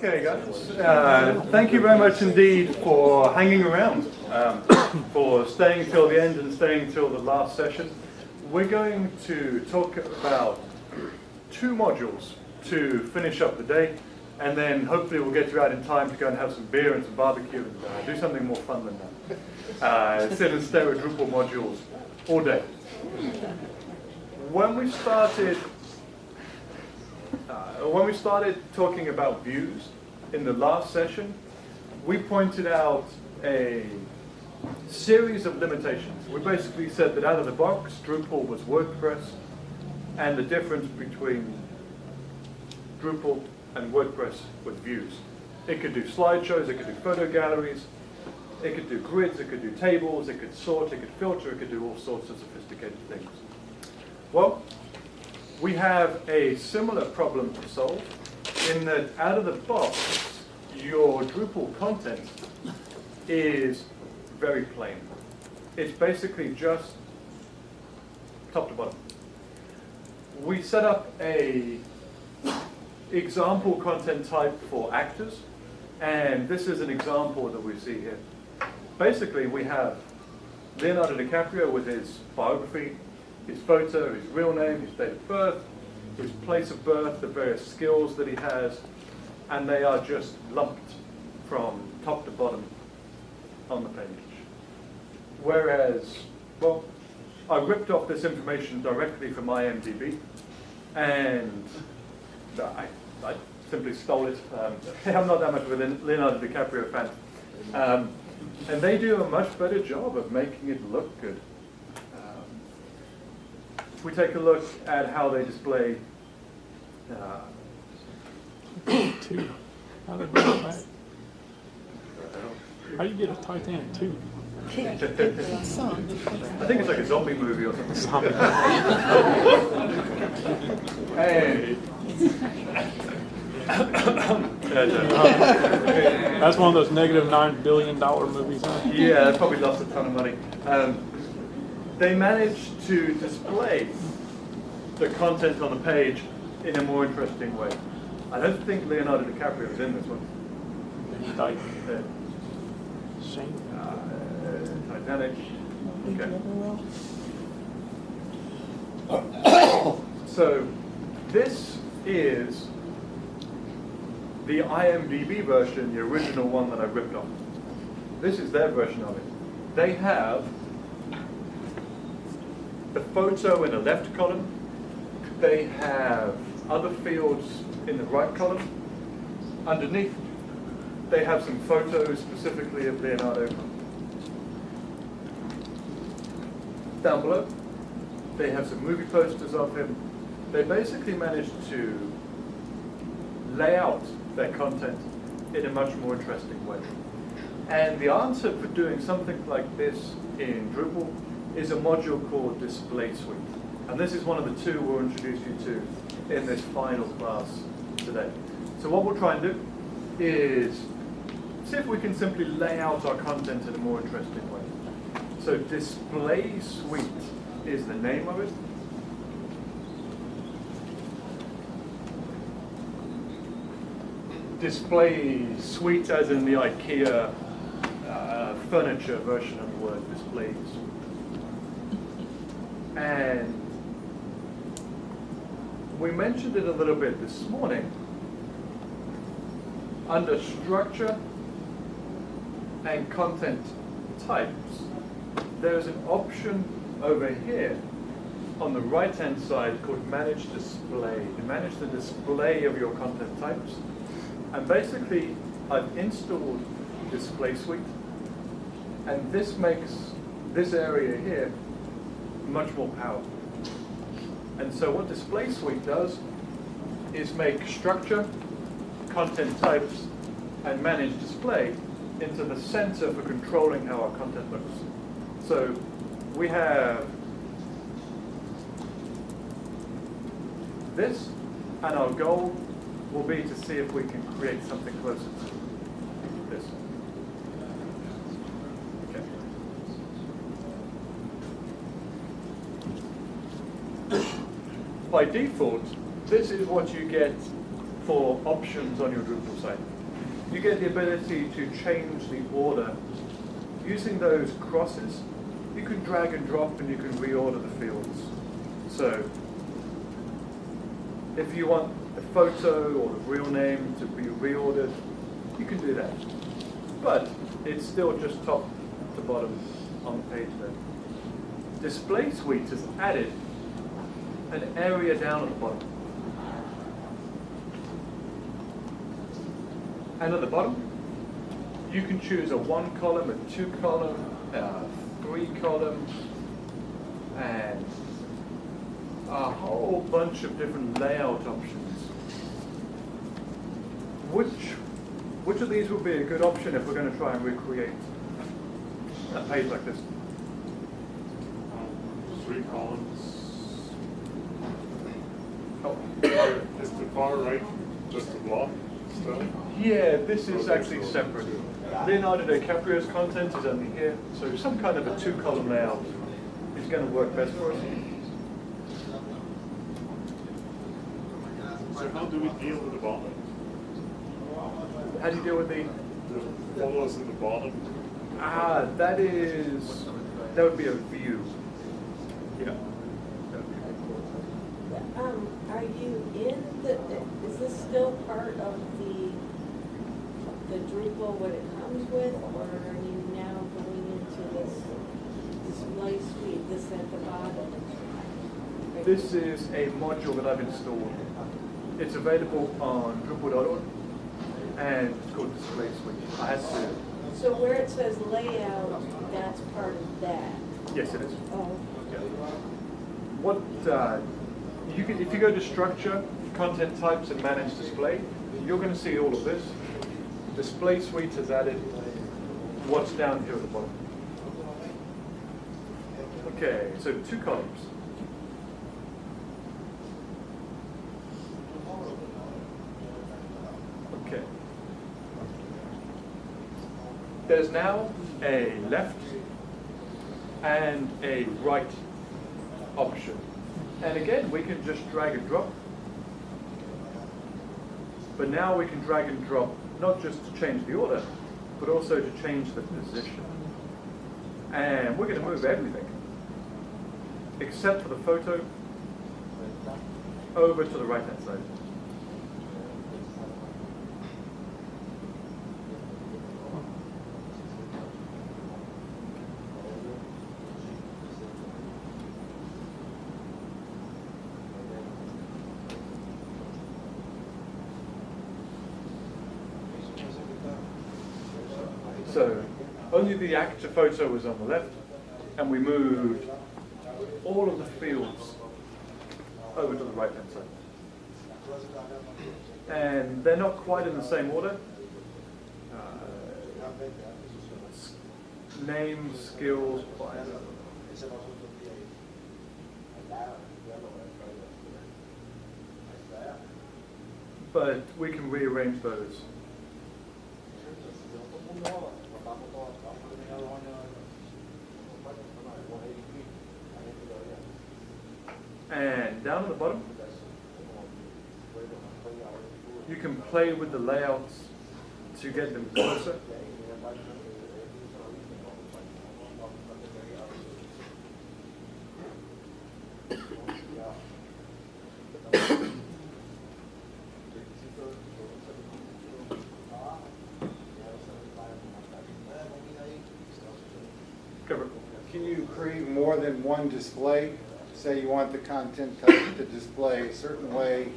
Okay, guys. Thank you very much indeed for hanging around, for staying till the end and staying till the last session. We're going to talk about 2 modules to finish up the day, and then hopefully we'll get you out in time to go and have some beer and some barbecue and do something more fun than that. Sit and stare at Drupal modules all day. When we started talking about views in the last session, we pointed out a series of limitations. We basically said that out of the box, Drupal was WordPress, and the difference between Drupal and WordPress was views. It could do slideshows, it could do photo galleries, it could do grids, it could do tables, it could sort, it could filter, it could do all sorts of sophisticated things. Well, we have a similar problem to solve in that out of the box, your Drupal content is very plain. It's basically just top to bottom. We set up a example content type for actors, and this is an example that we see here. Basically, we have Leonardo DiCaprio with his biography, his photo, his real name, his date of birth, his place of birth, the various skills that he has, and they are just lumped from top to bottom on the page. Whereas, well, I ripped off this information directly from IMDb, and I simply stole it. I'm not that much of a Leonardo DiCaprio fan. And they do a much better job of making it look good. If we take a look at how they display two. How do they do that? How do you get a Titanic 2? I think it's like a zombie movie or something. Zombie. Hey. That's one of those negative $9 billion movies, huh? Yeah, they probably lost a ton of money. They managed to display the content on the page in a more interesting way. I don't think Leonardo DiCaprio is in this one. He died. Shame. Titanic. Okay. So this is the IMDb version, the original one that I ripped off. This is their version of it. They have the photo in the left column. They have other fields in the right column. Underneath, they have some photos specifically of Leonardo. Down below, they have some movie posters of him. They basically managed to lay out their content in a much more interesting way. And the answer for doing something like this in Drupal is a module called Display Suite. And this is one of the 2 we'll introduce you to in this final class today. So what we'll try and do is see if we can simply lay out our content in a more interesting way. So Display Suite is the name of it. Display Suite as in the IKEA furniture version of the word displays. And we mentioned it a little bit this morning. Under structure and content types, there's an option over here on the right-hand side called Manage Display. To manage the display of your content types. And basically, I've installed Display Suite, and this makes this area here much more powerful. And so what Display Suite does is make structure, content types, and manage display into the center for controlling how our content looks. So we have this, and our goal will be to see if we can create something closer to this. Okay. By default, this is what you get for options on your Drupal site. You get the ability to change the order. Using those crosses, you can drag and drop and you can reorder the fields. So if you want the photo or the real name to be reordered, you can do that. But it's still just top to bottom on the page there. Display Suite has added an area down at the bottom. And at the bottom, you can choose a 1 column, a 2 column, a 3 column, and a whole bunch of different layout options. Which of these would be a good option if we're going to try and recreate a page like this? 3 columns. Oh. Is the far right just a block still? Yeah, this is actually separate. Leonardo DiCaprio's content is only here, so some kind of a 2 column layout is going to work best for us. So how do we deal with the bottom? How do you deal with the? The follows in the bottom. That would be a view. Yeah. Are you is this still part of the Drupal, what it comes with, or are you now going into this display suite, this at the bottom? This is a module that I've installed. It's available on Drupal.org, and it's called Display Suite. I had to. So where it says layout, that's part of that? Yes, it is. Oh. What you can, if you go to Structure, Content Types, and Manage Display, you're going to see all of this. Display Suite has added what's down here at the bottom. Okay, so 2 columns. Okay. There's now a left and a right option. And again, we can just drag and drop. But now we can drag and drop, not just to change the order, but also to change the position. And we're going to move everything, except for the photo, over to the right-hand side. So only the actor photo was on the left, and we moved all of the fields over to the right-hand side. And they're not quite in the same order. Name, skills, bio. But we can rearrange those. And down at the bottom, you can play with the layouts to get them closer. Can you create more than one display? Say you want the content type to display a certain way,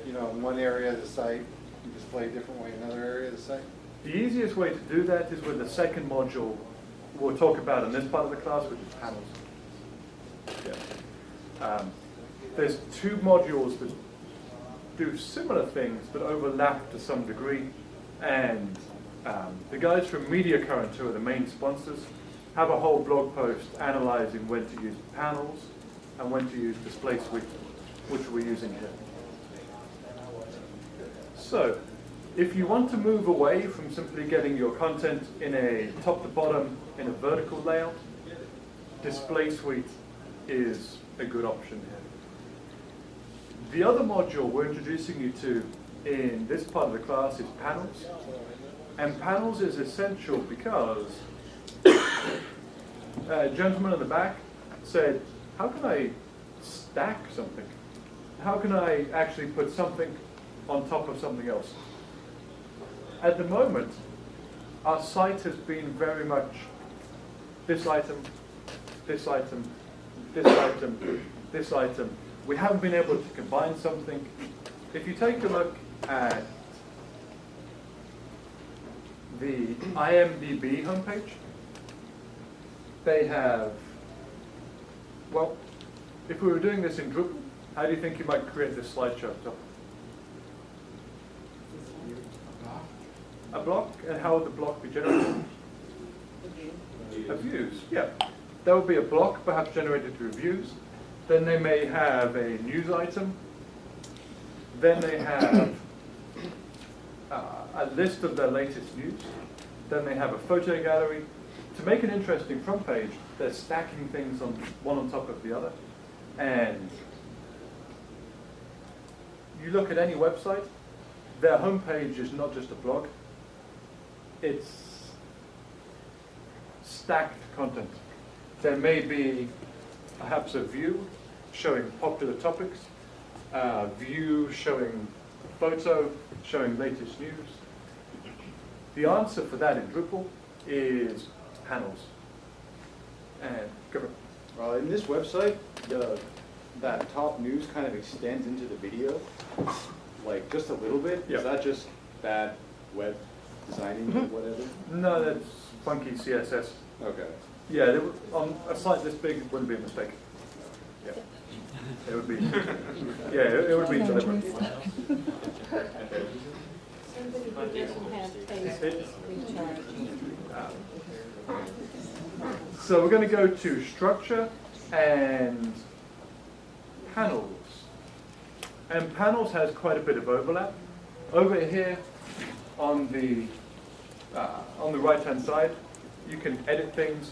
in one area of the site, and display a different way in another area of the site? The easiest way to do that is with the second module we'll talk about in this part of the class, which is panels. Yeah. There's 2 modules that do similar things but overlap to some degree, and the guys from Media Current, who are the main sponsors, have a whole blog post analyzing when to use panels and when to use Display Suite, which we're using here. So, if you want to move away from simply getting your content in a top to bottom in a vertical layout, Display Suite is a good option here. The other module we're introducing you to in this part of the class is panels. And panels is essential because a gentleman in the back said, how can I stack something? How can I actually put something on top of something else? At the moment, our site has been very much this item, this item, this item, this item. We haven't been able to combine something. If you take a look at the IMDb homepage, they have, well, if we were doing this in Drupal, how do you think you might create this slideshow up top? A block, and how would the block be generated? A views, yeah. There would be a block, perhaps generated through views. Then they may have a news item. Then they have a list of their latest news. Then they have a photo gallery. To make an interesting front page, they're stacking things on one on top of the other. And you look at any website, their homepage is not just a blog. It's stacked content. There may be perhaps a view showing popular topics, a view showing photo, showing latest news. The answer for that in Drupal is panels. And go for it. In this website, that top news kind of extends into the video, like just a little bit. Yeah. Is that just bad web designing or whatever? No, that's funky CSS. Okay. Yeah, on a site this big, it wouldn't be a mistake. Yeah, it would be. Yeah, it would be deliberate. Somebody who doesn't have taste recharge. So we're going to go to structure and panels. And panels has quite a bit of overlap. Over here on the right-hand side, you can edit things.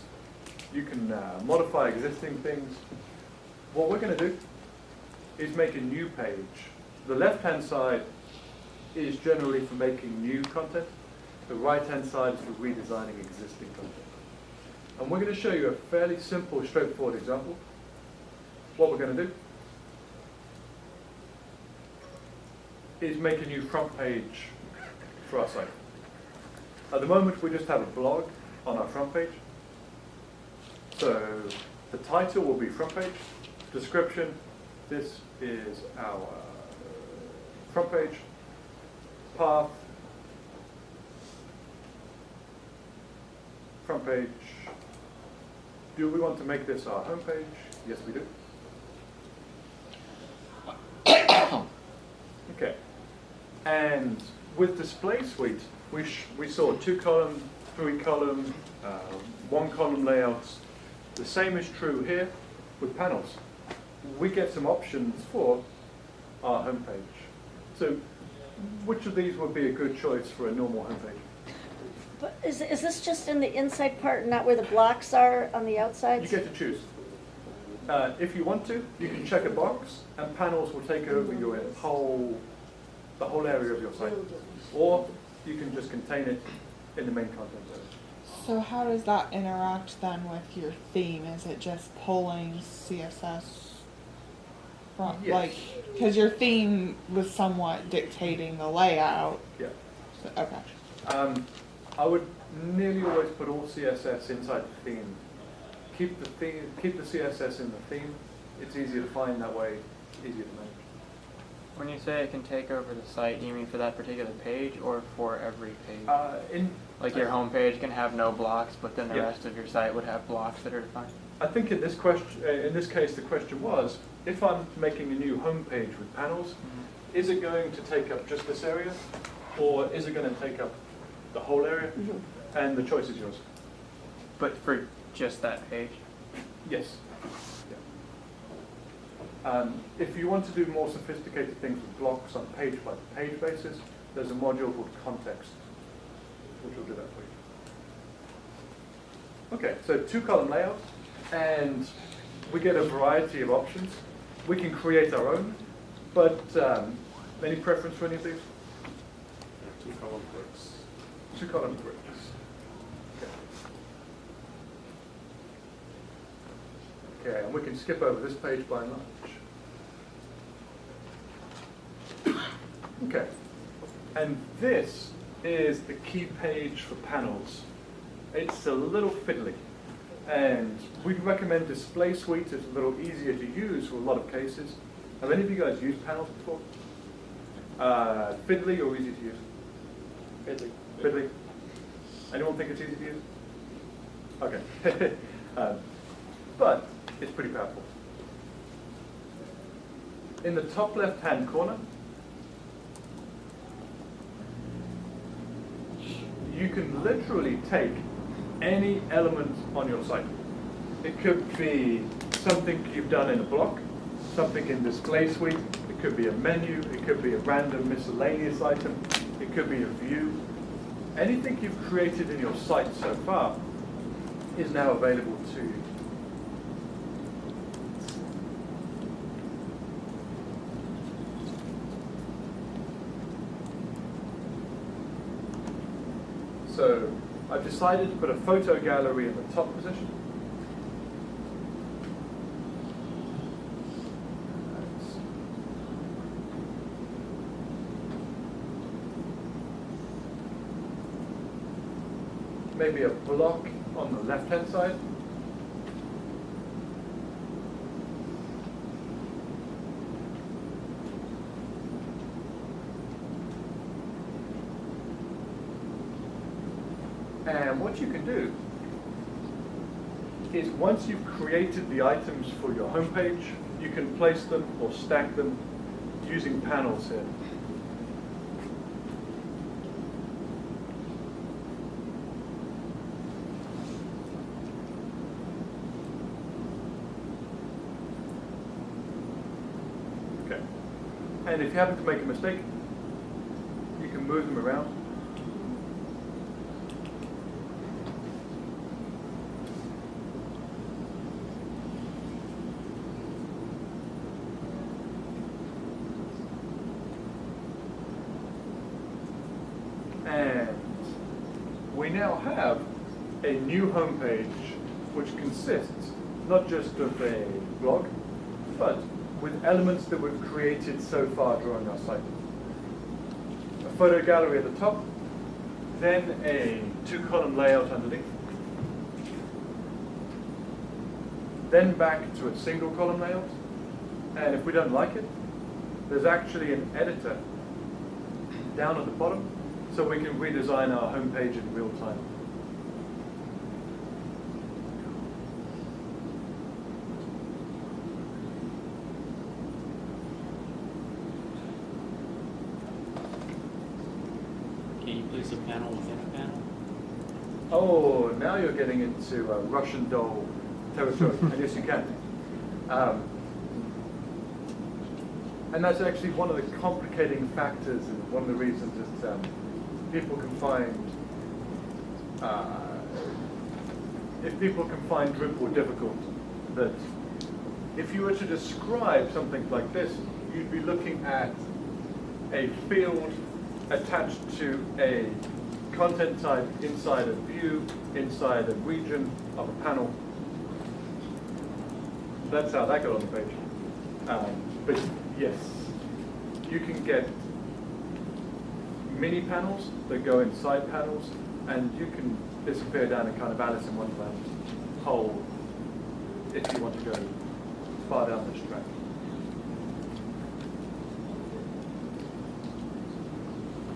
You can modify existing things. What we're going to do is make a new page. The left-hand side is generally for making new content. The right-hand side is for redesigning existing content. And we're going to show you a fairly simple, straightforward example. What we're going to do is make a new front page for our site. At the moment, we just have a blog on our front page. So the title will be front page. Description, this is our front page. Path, front page. Do we want to make this our home page? Yes, we do. Okay. And with Display Suite, we saw 2-column, 3-column, 1-column layouts. The same is true here with panels. We get some options for our home page. So which of these would be a good choice for a normal home page? But is this just in the inside part, not where the blocks are on the outside? You get to choose. If you want to, you can check a box, and panels will take over the whole area of your site. Or you can just contain it in the main content zone. So how does that interact then with your theme? Is it just pulling CSS from, Yes. like, because your theme was somewhat dictating the layout. Yeah. So, okay. I would nearly always put all CSS inside the theme. Keep the CSS in the theme. It's easier to find that way, easier to manage. When you say it can take over the site, you mean for that particular page or for every page? Like your home page can have no blocks, but then the Yeah. rest of your site would have blocks that are defined? I think in this case, the question was, if I'm making a new home page with panels, is it going to take up just this area, or is it going to take up the whole area? And the choice is yours. But for just that page? Yes. Yeah. If you want to do more sophisticated things with blocks on a page-by-page basis, there's a module called context, which will do that for you. Okay, so 2-column layout, and we get a variety of options. We can create our own, but any preference for any of these? 2-column bricks. 2-column bricks. Okay, and we can skip over this page by and large. Okay, and this is the key page for panels. It's a little fiddly, and we'd recommend Display Suite. It's a little easier to use for a lot of cases. Have any of you guys used panels before? Fiddly or easy to use? Fiddly. Fiddly. Anyone think it's easy to use? Okay. But it's pretty powerful. In the top left-hand corner, you can literally take any element on your site. It could be something you've done in a block, something in Display Suite, it could be a menu, it could be a random miscellaneous item, it could be a view. Anything you've created in your site so far is now available to you. So I've decided to put a photo gallery in the top position. Maybe a block on the left-hand side. And what you can do is once you've created the items for your homepage, you can place them or stack them using panels here. Okay. And if you happen to make a mistake, you can move them around. And we now have a new homepage which consists not just of a blog, but with elements that we've created so far during our site. A photo gallery at the top, then a 2-column layout underneath, then back to a single column layout, and if we don't like it, there's actually an editor down at the bottom, so we can redesign our homepage in real time. Can you place a panel within a panel? Oh, now you're getting into Russian doll territory, and yes, you can. And that's actually one of the complicating factors, and one of the reasons that people can find, if people can find Drupal difficult, that if you were to describe something like this, you'd be looking at a field attached to a content type inside a view, inside a region of a panel. That's how that got on the page. But yes, you can get mini panels that go inside panels, and you can disappear down a kind of Alice in Wonderland hole if you want to go far down this track.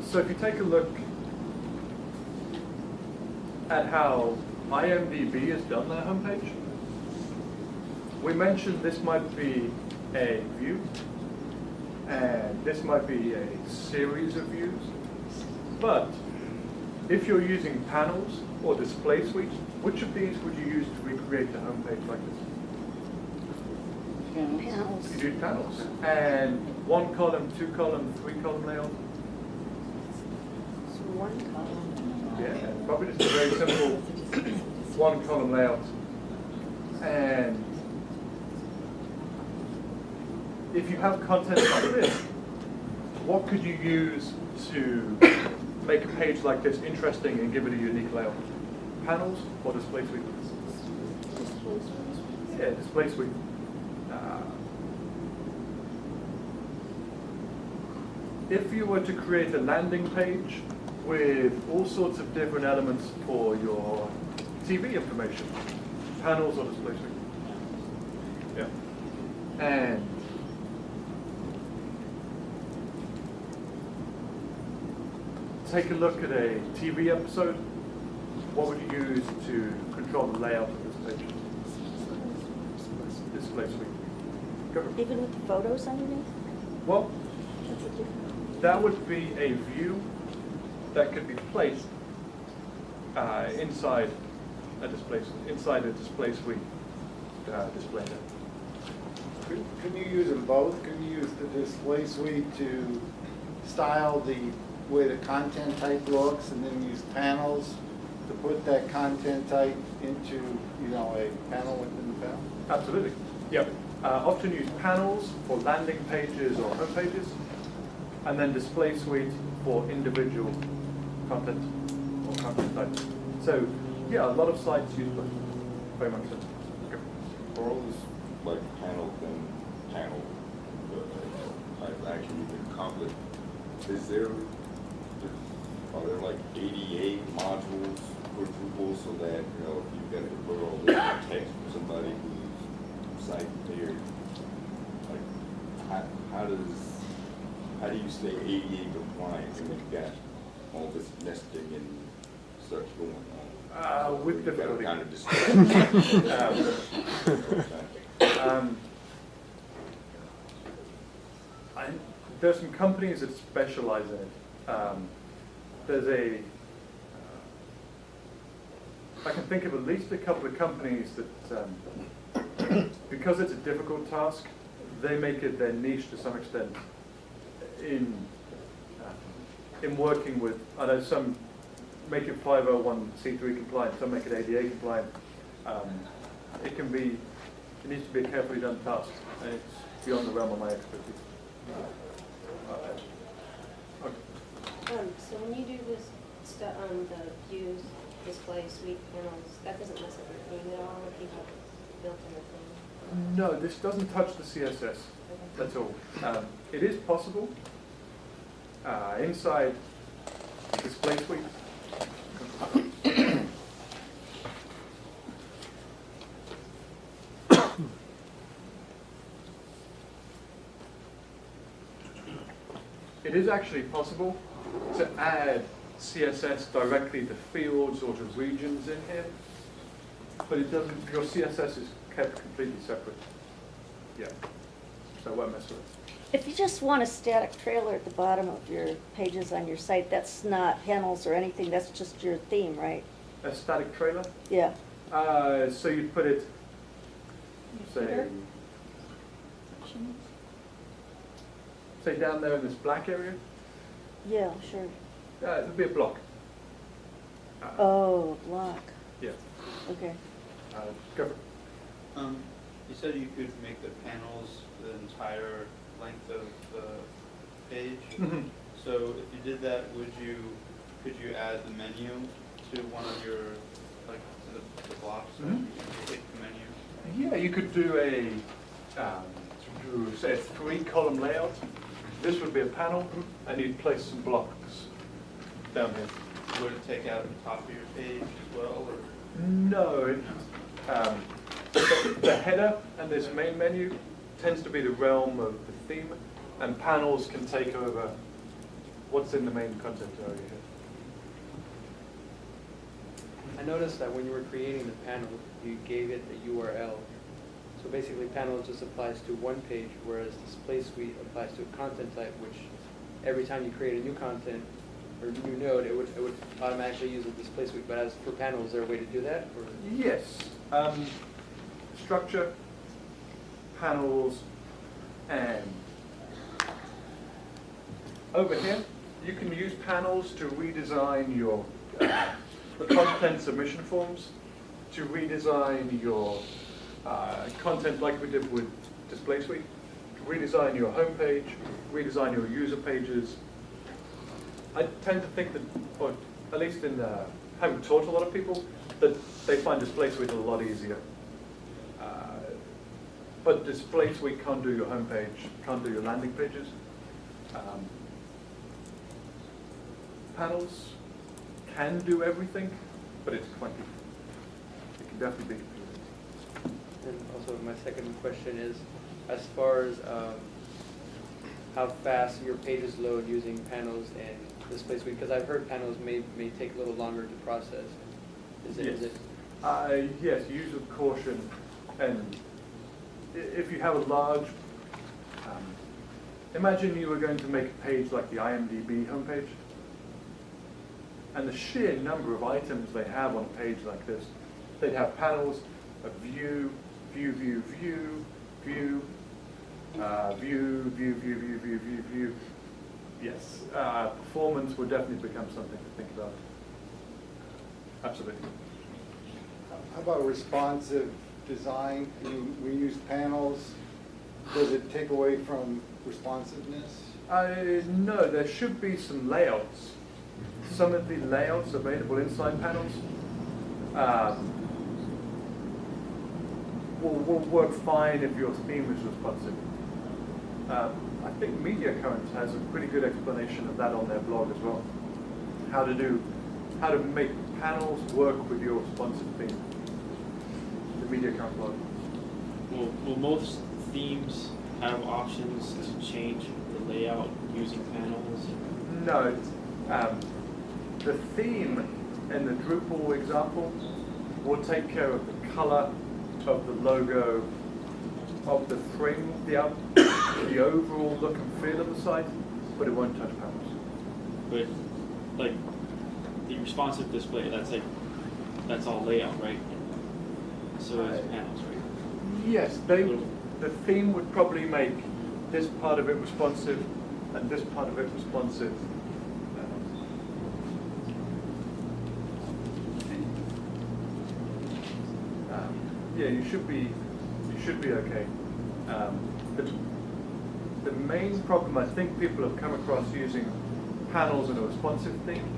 So if you take a look at how IMDb has done their homepage, we mentioned this might be a view, and this might be a series of views. But if you're using panels or display suite, which of these would you use to recreate a homepage like this? Panels. You do panels. And 1-column, 2-column, 3-column layout. So 1 column. Yeah, probably just a very simple 1-column layout. And if you have content like this, what could you use to make a page like this interesting and give it a unique layout? Panels or display suite? Yeah, display suite. If you were to create a landing page with all sorts of different elements for your TV information, panels or display suite? Yeah. And take a look at a TV episode. What would you use to control the layout of this page? Display suite. Go. Even with the photos underneath? Well, That's a different. that would be a view that could be placed inside a display suite display there. Can you use them both? Can you use the display suite to style the way the content type looks, and then use panels to put that content type into, you know, a panel within the panel? Absolutely. Yep. Often use panels for landing pages or home pages, and then display suite for individual content or content types. So, yeah, a lot of sites use both. Very much so. Okay. For all this, like, panel type actually in conflict, are there like ADA modules for Drupal so that, you know, if you've got to put all this text for somebody whose site there, like, how do you stay ADA compliant when you've got all this nesting and such going on? With difficulty. Kind of discuss. There's some companies that specialize in it. I can think of at least a couple of companies that, because it's a difficult task, they make it their niche to some extent in working with, I know some make it 501c3 compliant, some make it ADA compliant. It needs to be a carefully done task, and it's beyond the realm of my expertise. So when you do this stuff on the views, display, suite panels, that doesn't mess up your theme at all if you have it built in the theme? No, this doesn't touch the CSS. That's all. It is possible inside display suite. It is actually possible to add CSS directly to fields or to regions in here, but it doesn't. Your CSS is kept completely separate. Yeah, so I won't mess with it. If you just want a static trailer at the bottom of your pages on your site, that's not panels or anything, that's just your theme, right? A static trailer? Yeah. So you'd put it, say down there in this black area? Yeah, sure. It would be a block. Oh, block. Yeah. Okay. Go for it. You said you could make the panels the entire length of the page. Mhm. So if you did that, could you add the menu to one of your, like, to the blocks? So Mhm. you can click the menu. Yeah, you could do say a 3-column layout. This would be a panel, and you'd place some blocks down here. Would it take out the top of your page as well, or? No, the header and this main menu tends to be the realm of the theme, and panels can take over what's in the main content area here. I noticed that when you were creating the panel, you gave it a URL. So basically, panel just applies to one page, whereas display suite applies to a content type, which every time you create a new content or new node, it would automatically use a display suite. But as for panels, is there a way to do that? Or? Yes. Structure, panels, and over here, you can use panels to redesign your the content submission forms, to redesign your content like we did with Display Suite, to redesign your home page, redesign your user pages. I tend to think that, or at least in having taught a lot of people, that they find Display Suite a lot easier. But Display Suite can't do your homepage, can't do your landing pages. Panels can do everything, but it's clunky. It can definitely be confusing. And also my second question is, as far as how fast your pages load using panels and Display Suite, because I've heard panels may take a little longer to process. Is it? Yes, use with caution. And if you have a large, imagine you were going to make a page like the IMDb homepage, and the sheer number of items they have on a page like this. They'd have panels, a view, view, view, view, view, view, view, view, view, view, view, view. Yes, performance would definitely become something to think about. Absolutely. How about responsive design? We use panels. Does it take away from responsiveness? No, there should be some layouts. Some of the layouts available inside panels will work fine if your theme is responsive. I think Media Currents has a pretty good explanation of that on their blog as well. How to make panels work with your responsive theme. The Media Current blog. Will most themes have options to change the layout using panels? No. The theme in the Drupal example will take care of the color of the logo, of the frame, the overall look and feel of the site, but it won't touch panels. But like the responsive display, that's all layout, right? So is panels, right? Yes, the theme would probably make this part of it responsive and this part of it responsive. Yeah, you should be okay. The main problem I think people have come across using panels in a responsive theme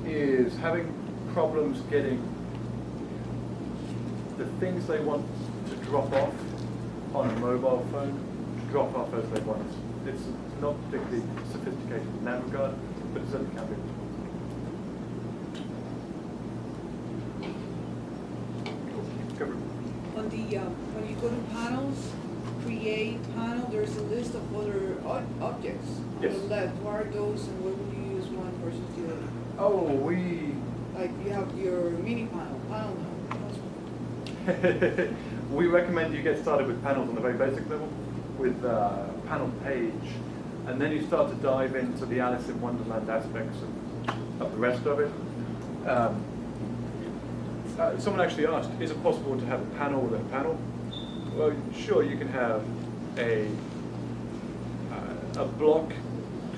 is having problems getting the things they want to drop off on a mobile phone to drop off as they want. It's not particularly sophisticated in that regard, but it certainly can be. On the, when you go to panels, create panel, there's a list of other objects on Yes. the left. What are those and where would you use one versus the other? Oh, Like you have your MiniPanel, panel now. we recommend you get started with panels on the very basic level, with panel page, and then you start to dive into the Alice in Wonderland aspects of the rest of it. Someone actually asked, is it possible to have a panel within a panel? Well, sure, you can have a block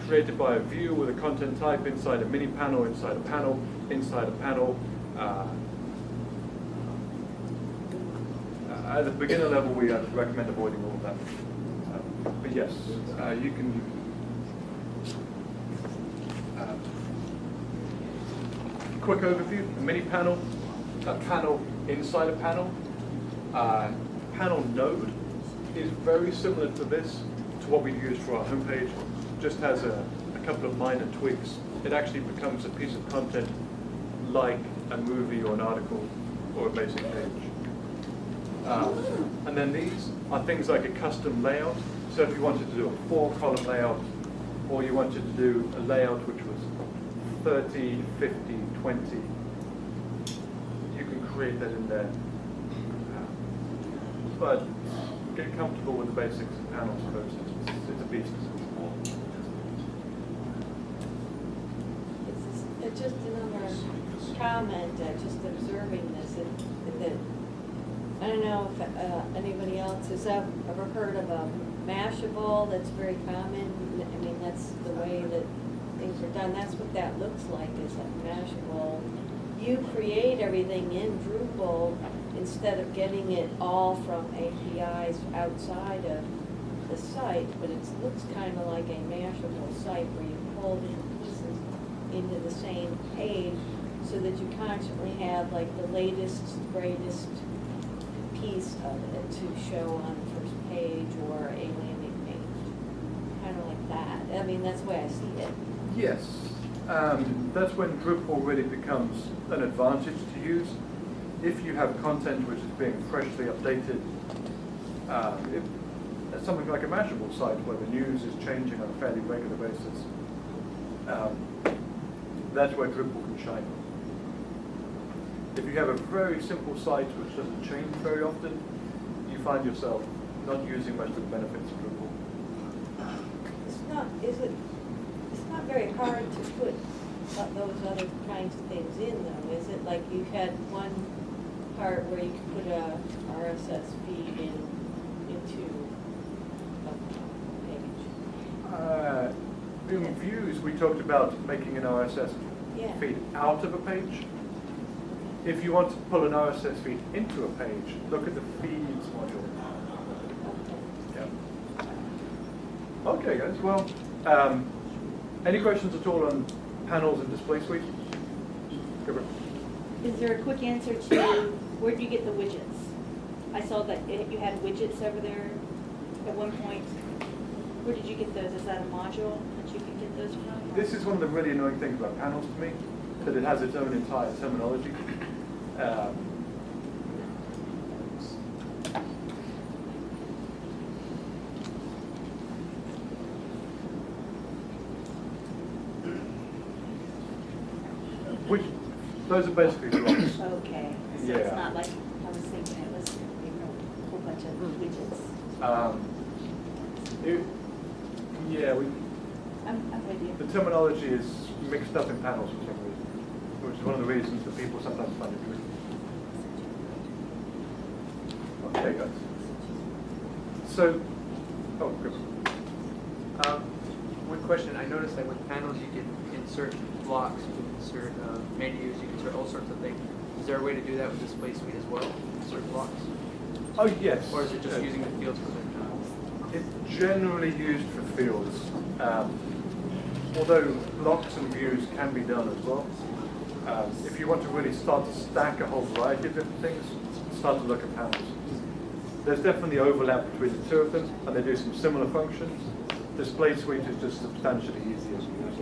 created by a view with a content type inside a mini panel, inside a panel, inside a panel. At the beginner level, we recommend avoiding all of that. But yes, you can. Quick overview: a mini panel, a panel inside a panel. Panel node is very similar to this, to what we use for our homepage. Just has a couple of minor tweaks. It actually becomes a piece of content like a movie or an article or a basic page. And then these are things like a custom layout. So if you wanted to do a 4-column layout, or you wanted to do a layout which was 30, 50, 20, you can create that in there. But get comfortable with the basics of panels first. It's a beast. It's just another comment, just observing this, that I don't know if anybody else has ever heard of a Mashable. That's very common. I mean, that's the way that things are done. That's what that looks like, is a Mashable. You create everything in Drupal instead of getting it all from APIs outside of the site, but it looks kind of like a Mashable site where you pull in pieces into the same page so that you constantly have like the latest, greatest piece of it to show on the first page or a landing page. Kind of like that. I mean, that's the way I see it. Yes. That's when Drupal really becomes an advantage to use. If you have content which is being freshly updated, if something like a Mashable site where the news is changing on a fairly regular basis, that's where Drupal can shine. If you have a very simple site which doesn't change very often, you find yourself not using most of the benefits of Drupal. It's not very hard to put those other kinds of things in though, is it? Like you had one part where you could put a RSS feed into a page. In Views, we talked about making an RSS feed out of a page. If you want to pull an RSS feed into a page, look at the Feeds module. Yeah. Okay, guys. Well, any questions at all on panels and display suite? Is there a quick answer to where did you get the widgets? I saw that you had widgets over there at one point. Where did you get those? Is that a module that you can get those from? This is one of the really annoying things about panels to me, that it has its own entire terminology. Which, those are basically blocks. Okay, so Yeah. it's not like, I was thinking it was a whole bunch of widgets. I'm with you. The terminology is mixed up in panels for some reason, which is one of the reasons that people sometimes find it tricky. Okay, guys. So, good. One question, I noticed that with panels you can insert blocks, you can insert menus, you can insert all sorts of things. Is there a way to do that with Display Suite as well? Insert blocks? Oh, yes. Or is it just using the fields for their It's generally used for fields, although blocks and views can be done as well. If you want to really start to stack a whole variety of different things, start to look at panels. There's definitely overlap between the two of them, and they do some similar functions. Display Suite is just substantially easier to use.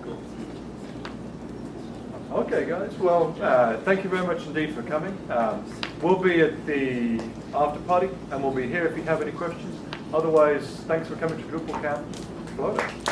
Cool. Okay, guys. Well, thank you very much indeed for coming. We'll be at the after party, and we'll be here if you have any questions. Otherwise, thanks for coming to DrupalCamp. Florida.